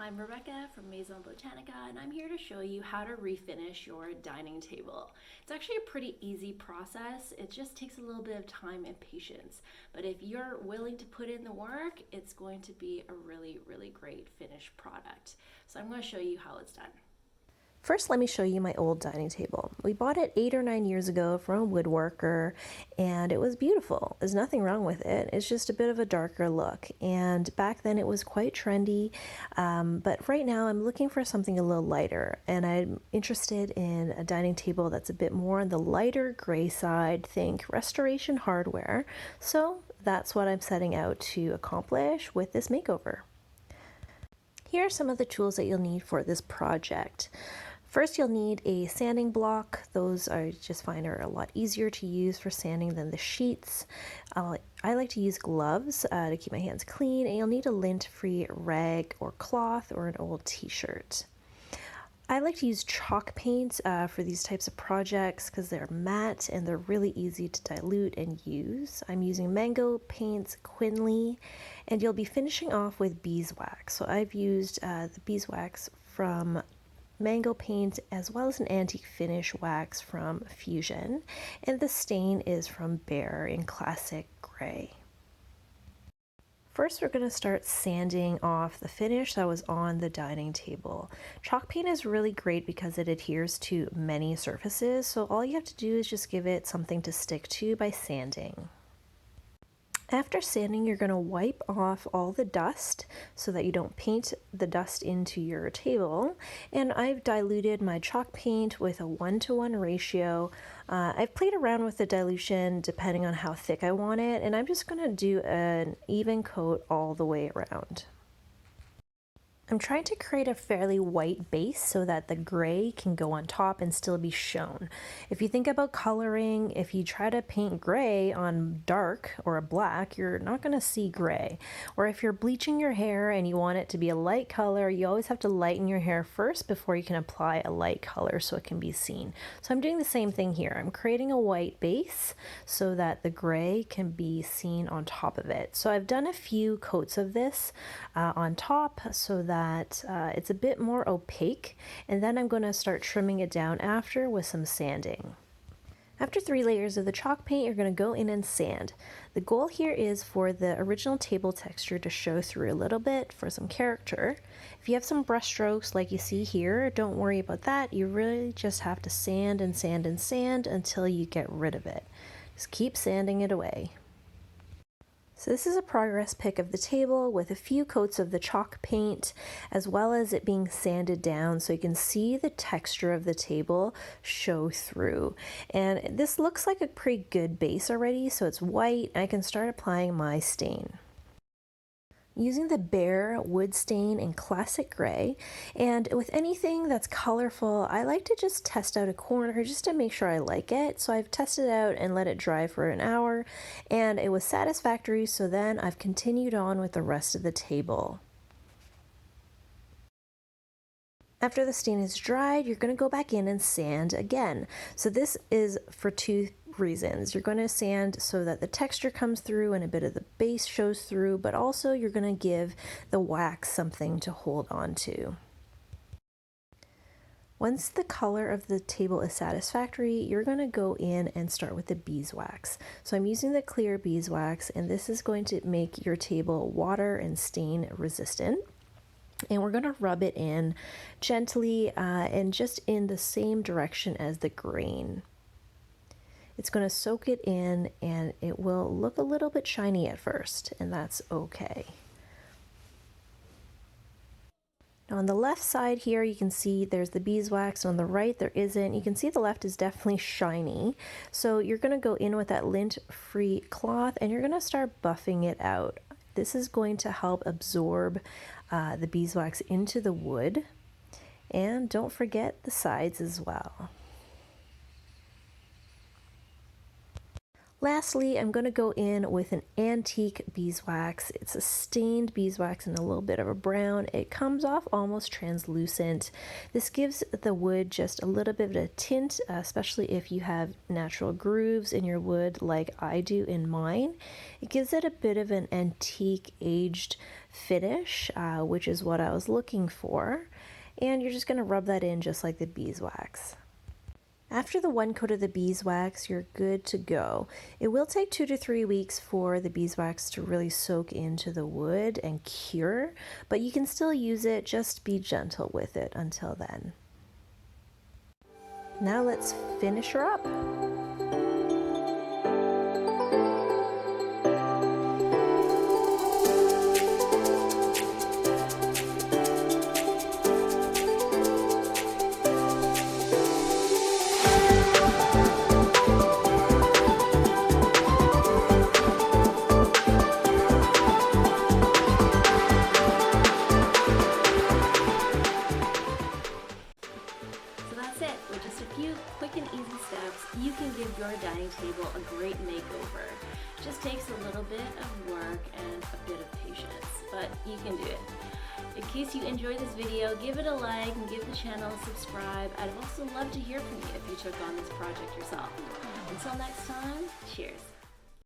I'm Rebecca from Maison Botanica, and I'm here to show you how to refinish your dining table. It's actually a pretty easy process. It just takes a little bit of time and patience. But if you're willing to put in the work, it's going to be a really great finished product. So I'm going to show you how it's done. First, let me show you my old dining table. We bought it 8 or 9 years ago from a woodworker, and it was beautiful. There's nothing wrong with it. It's just a bit of a darker look. And back then it was quite trendy, but right now I'm looking for something a little lighter, and I'm interested in a dining table that's a bit more on the lighter gray side. Think restoration hardware. So that's what I'm setting out to accomplish with this makeover. Here are some of the tools that you'll need for this project. First, you'll need a sanding block. Those I just find are a lot easier to use for sanding than the sheets. I like to use gloves to keep my hands clean, and you'll need a lint-free rag or cloth or an old t-shirt. I like to use chalk paint for these types of projects because they're matte and they're really easy to dilute and use. I'm using mango paints, Quinley, and you'll be finishing off with beeswax. So I've used the beeswax from mango paint as well as an antique finish wax from Fusion, and the stain is from Behr in classic gray. First, we're going to start sanding off the finish that was on the dining table. Chalk paint is really great because it adheres to many surfaces, so all you have to do is just give it something to stick to by sanding. After sanding, you're going to wipe off all the dust so that you don't paint the dust into your table. And I've diluted my chalk paint with a 1-to-1 ratio. I've played around with the dilution depending on how thick I want it, and I'm just going to do an even coat all the way around. I'm trying to create a fairly white base so that the gray can go on top and still be shown. If you think about coloring, if you try to paint gray on dark or a black, you're not going to see gray. Or if you're bleaching your hair and you want it to be a light color, you always have to lighten your hair first before you can apply a light color so it can be seen. So I'm doing the same thing here. I'm creating a white base so that the gray can be seen on top of it. So I've done a few coats of this on top so that it's a bit more opaque, and then I'm going to start trimming it down after with some sanding. After 3 layers of the chalk paint, you're going to go in and sand. The goal here is for the original table texture to show through a little bit for some character. If you have some brush strokes like you see here, don't worry about that. You really just have to sand and sand and sand until you get rid of it. Just keep sanding it away. So this is a progress pic of the table with a few coats of the chalk paint as well as it being sanded down so you can see the texture of the table show through. And this looks like a pretty good base already, so it's white. I can start applying my stain using the Behr wood stain in classic gray. And with anything that's colorful, I like to just test out a corner just to make sure I like it. So I've tested out and let it dry for an hour, and it was satisfactory, so then I've continued on with the rest of the table. After the stain is dried, you're going to go back in and sand again. So this is for 2 reasons. You're going to sand so that the texture comes through and a bit of the base shows through, but also you're going to give the wax something to hold on to. Once the color of the table is satisfactory, you're going to go in and start with the beeswax. So I'm using the clear beeswax, and this is going to make your table water and stain resistant. And we're going to rub it in gently and just in the same direction as the grain. It's going to soak it in, and it will look a little bit shiny at first, and that's okay. Now on the left side here, you can see there's the beeswax. On the right, there isn't. You can see the left is definitely shiny. So you're going to go in with that lint-free cloth, and you're going to start buffing it out. This is going to help absorb the beeswax into the wood. And don't forget the sides as well. Lastly, I'm going to go in with an antique beeswax. It's a stained beeswax in a little bit of a brown. It comes off almost translucent. This gives the wood just a little bit of a tint, especially if you have natural grooves in your wood like I do in mine. It gives it a bit of an antique aged finish, which is what I was looking for. And you're just going to rub that in just like the beeswax. After the one coat of the beeswax, you're good to go. It will take 2 to 3 weeks for the beeswax to really soak into the wood and cure, but you can still use it, just be gentle with it until then. Now let's finish her up. With just a few quick and easy steps, you can give your dining table a great makeover. It just takes a little bit of work and a bit of patience, but you can do it. In case you enjoyed this video, give it a like and give the channel a subscribe. I'd also love to hear from you if you took on this project yourself. Until next time, cheers.